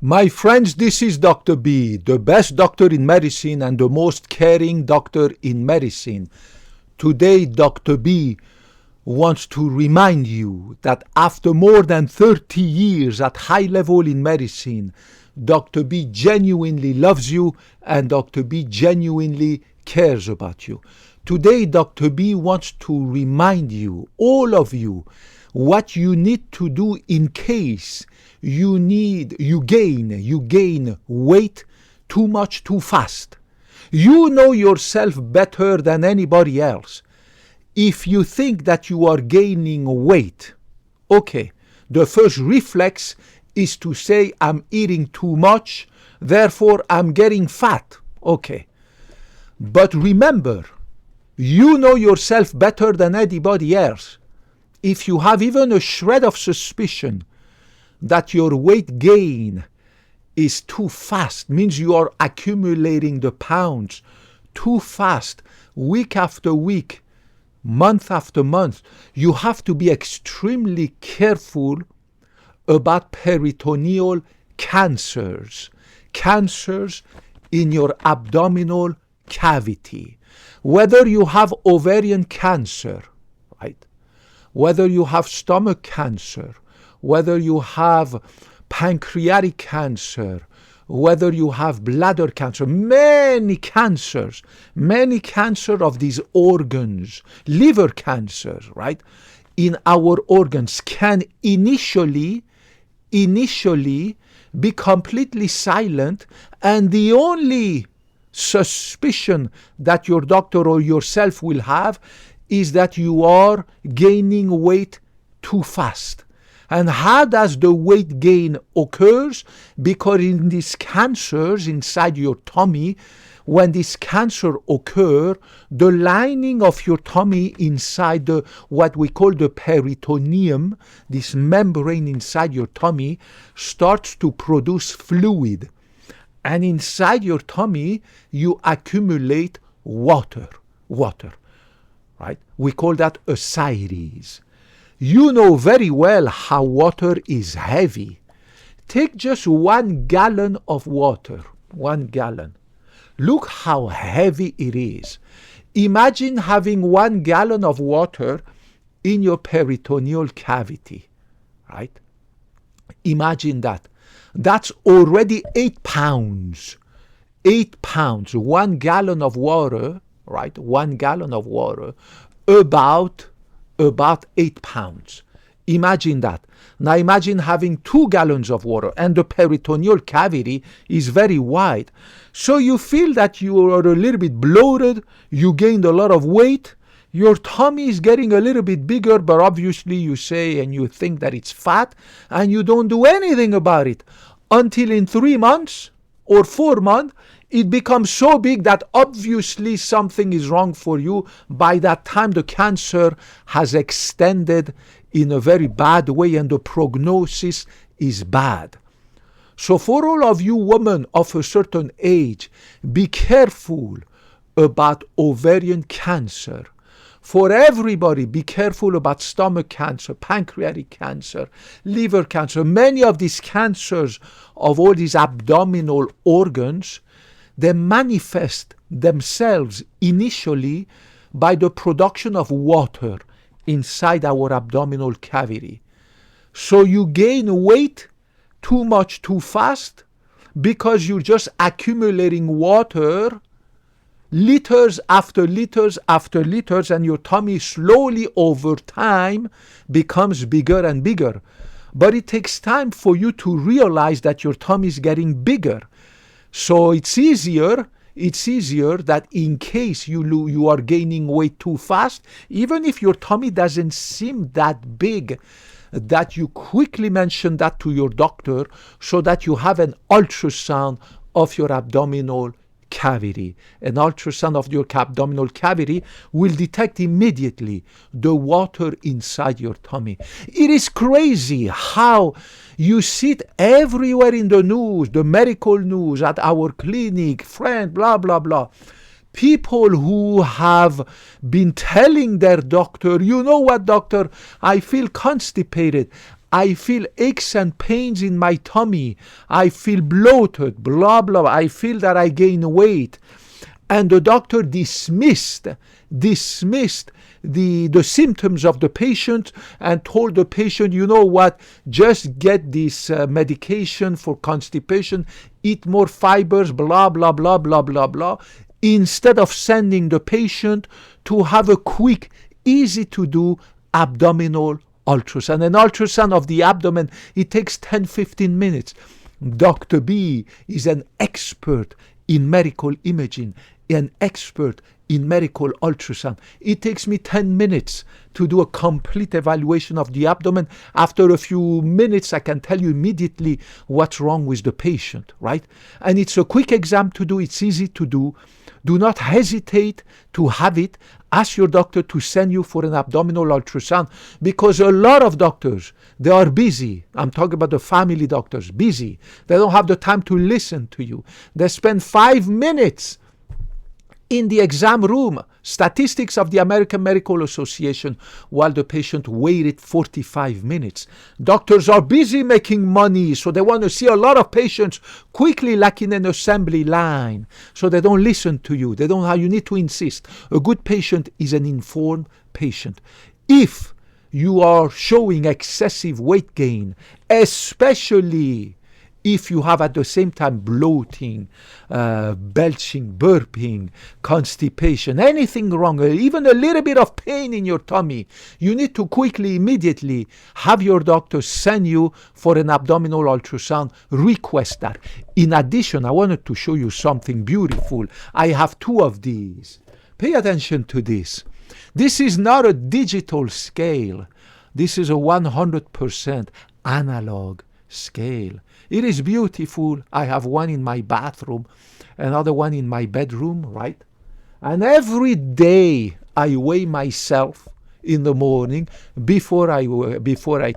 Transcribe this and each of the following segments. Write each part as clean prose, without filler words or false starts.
My friends, this is Dr. B, the best doctor in medicine and the most caring doctor in medicine. Today, Dr. B wants to remind you that after more than 30 years at high level in medicine, Dr. B genuinely loves you and Dr. B genuinely cares about you. Today, Dr. B wants to remind you, all of you, what you need to do in case you gain weight too much too fast. You know yourself better than anybody else. If you think that you are gaining weight, okay, the first reflex is to say, I'm eating too much, therefore I'm getting fat. Okay. But remember, you know yourself better than anybody else. If you have even a shred of suspicion that your weight gain is too fast, means you are accumulating the pounds too fast, week after week, month after month, you have to be extremely careful about peritoneal cancers in your abdominal cavity. Whether you have ovarian cancer, right? Whether you have stomach cancer, whether you have pancreatic cancer, whether you have bladder cancer, many cancers of these organs, liver cancer, right, in our organs can initially be completely silent, and the only suspicion that your doctor or yourself will have is that you are gaining weight too fast. And how does the weight gain occurs? Because in these cancers inside your tummy, when this cancer occur, the lining of your tummy inside what we call the peritoneum, this membrane inside your tummy, starts to produce fluid. And inside your tummy, you accumulate water, right? We call that ascites. You know very well how water is heavy. Take just 1 gallon of water, 1 gallon. Look how heavy it is. Imagine having 1 gallon of water in your peritoneal cavity, right? Imagine that. That's already 8 pounds. 8 pounds, 1 gallon of water, right? 1 gallon of water, about 8 pounds. Imagine that. Now imagine having 2 gallons of water, and the peritoneal cavity is very wide. So you feel that you are a little bit bloated, you gained a lot of weight, your tummy is getting a little bit bigger, but obviously you say and you think that it's fat, and you don't do anything about it until in 3 months or 4 months, it becomes so big that obviously something is wrong for you. By that time, the cancer has extended in a very bad way and the prognosis is bad. So for all of you women of a certain age, be careful about ovarian cancer. For everybody, be careful about stomach cancer, pancreatic cancer, liver cancer. Many of these cancers of all these abdominal organs, they manifest themselves initially by the production of water inside our abdominal cavity. So you gain weight too much too fast because you're just accumulating water, liters after liters after liters, and your tummy slowly over time becomes bigger and bigger. But it takes time for you to realize that your tummy is getting bigger. So it's easier that in case you are gaining weight too fast, even if your tummy doesn't seem that big, that you quickly mention that to your doctor so that you have an ultrasound of your abdominal cavity. An ultrasound of your abdominal cavity will detect immediately the water inside your tummy. It is crazy how you see it everywhere in the news, the medical news, at our clinic, friend, blah, blah, blah. People who have been telling their doctor, you know what, doctor, I feel constipated. I feel aches and pains in my tummy. I feel bloated, blah, blah. I feel that I gain weight. And the doctor dismissed the symptoms of the patient and told the patient, you know what, just get this medication for constipation, eat more fibers, blah, blah, blah, blah, blah, blah, instead of sending the patient to have a quick, easy to do abdominal ultrasound. An ultrasound of the abdomen, it takes 10-15 minutes. Dr. B is an expert in medical imaging, an expert in medical ultrasound. It takes me 10 minutes to do a complete evaluation of the abdomen. After a few minutes, I can tell you immediately what's wrong with the patient, right? And it's a quick exam to do. It's easy to do. Do not hesitate to have it. Ask your doctor to send you for an abdominal ultrasound, because a lot of doctors, they are busy. I'm talking about the family doctors, busy. They don't have the time to listen to you. They spend 5 minutes in the exam room. Statistics of the American Medical Association, while the patient waited 45 minutes. Doctors are busy making money, so they want to see a lot of patients quickly, like in an assembly line. So they don't listen to you. They don't have, you need to insist. A good patient is an informed patient. If you are showing excessive weight gain, especially if you have at the same time bloating, belching, burping, constipation, anything wrong, even a little bit of pain in your tummy, you need to quickly, immediately have your doctor send you for an abdominal ultrasound. Request that. In addition, I wanted to show you something beautiful. I have 2 of these. Pay attention to this. This is not a digital scale. This is a 100% analog scale. It is beautiful. I have one in my bathroom, another one in my bedroom, right? And every day I weigh myself in the morning before I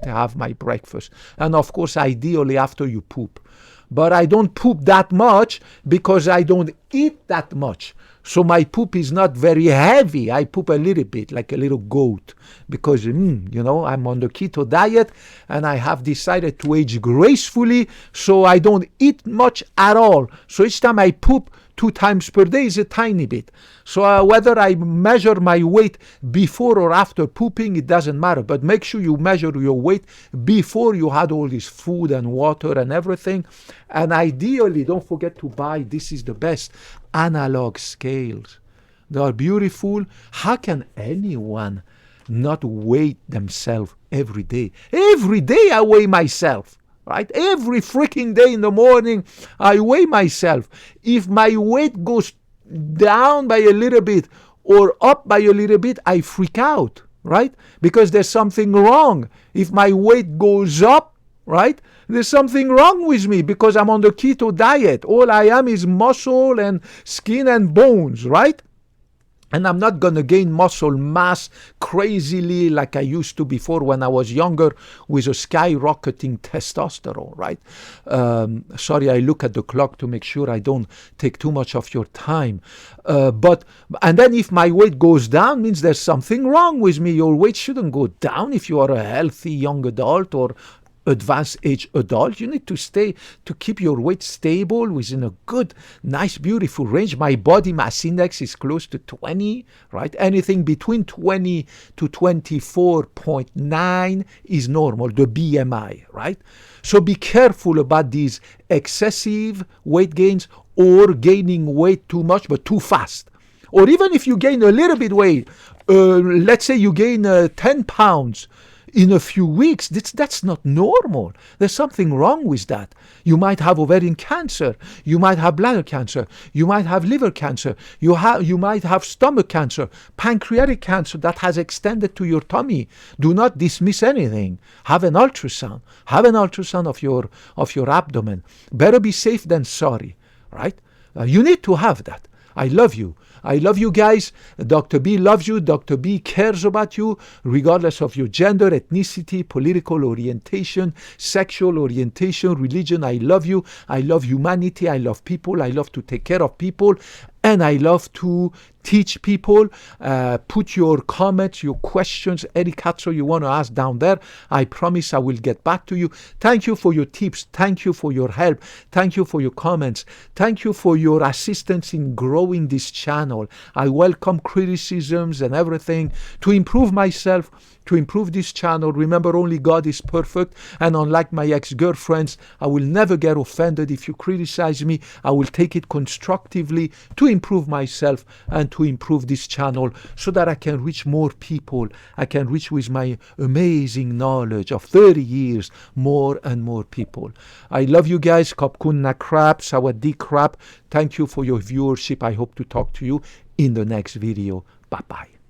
have my breakfast. And of course, ideally after you poop. But I don't poop that much because I don't eat that much. So my poop is not very heavy. I poop a little bit, like a little goat, because, I'm on the keto diet and I have decided to age gracefully, so I don't eat much at all. So each time I poop 2 times per day is a tiny bit. So whether I measure my weight before or after pooping, it doesn't matter. But make sure you measure your weight before you had all this food and water and everything. And ideally, don't forget to buy, this is the best, analog scales. They are beautiful. How can anyone not weigh themselves every day? Every day I weigh myself. Right? Every freaking day in the morning, I weigh myself. If my weight goes down by a little bit or up by a little bit, I freak out, right? Because there's something wrong. If my weight goes up, right, there's something wrong with me because I'm on the keto diet. All I am is muscle and skin and bones, right? And I'm not going to gain muscle mass crazily like I used to before when I was younger with a skyrocketing testosterone, right? Sorry, I look at the clock to make sure I don't take too much of your time. And then if my weight goes down, means there's something wrong with me. Your weight shouldn't go down if you are a healthy young adult or advanced age adult. You need to keep your weight stable within a good, nice, beautiful range. My body mass index is close to 20, right? Anything between 20 to 24.9 is normal, the BMI, right? So be careful about these excessive weight gains or gaining weight too much but too fast. Or even if you gain a little bit weight, let's say you gain 10 pounds in a few weeks, that's not normal. There's something wrong with that. You might have ovarian cancer. You might have bladder cancer. You might have liver cancer. You might have stomach cancer, pancreatic cancer that has extended to your tummy. Do not dismiss anything. Have an ultrasound. Have an ultrasound of your abdomen. Better be safe than sorry, right? You need to have that. I love you. I love you guys. Dr. B loves you. Dr. B cares about you, regardless of your gender, ethnicity, political orientation, sexual orientation, religion. I love you. I love humanity. I love people. I love to take care of people. And I love to teach people. Put your comments, your questions, any cuts you want to ask down there. I promise I will get back to you. Thank you for your tips. Thank you for your help. Thank you for your comments. Thank you for your assistance in growing this channel. I welcome criticisms and everything to improve myself, to improve this channel. Remember, only God is perfect, and unlike my ex-girlfriends, I will never get offended if you criticize me. I will take it constructively to improve myself and to improve this channel so that I can reach more people. I can reach with my amazing knowledge of 30 years more and more people. I love you guys. Kopkunna crap, sawadee crap. Thank you for your viewership. I hope to talk to you in the next video. Bye-bye.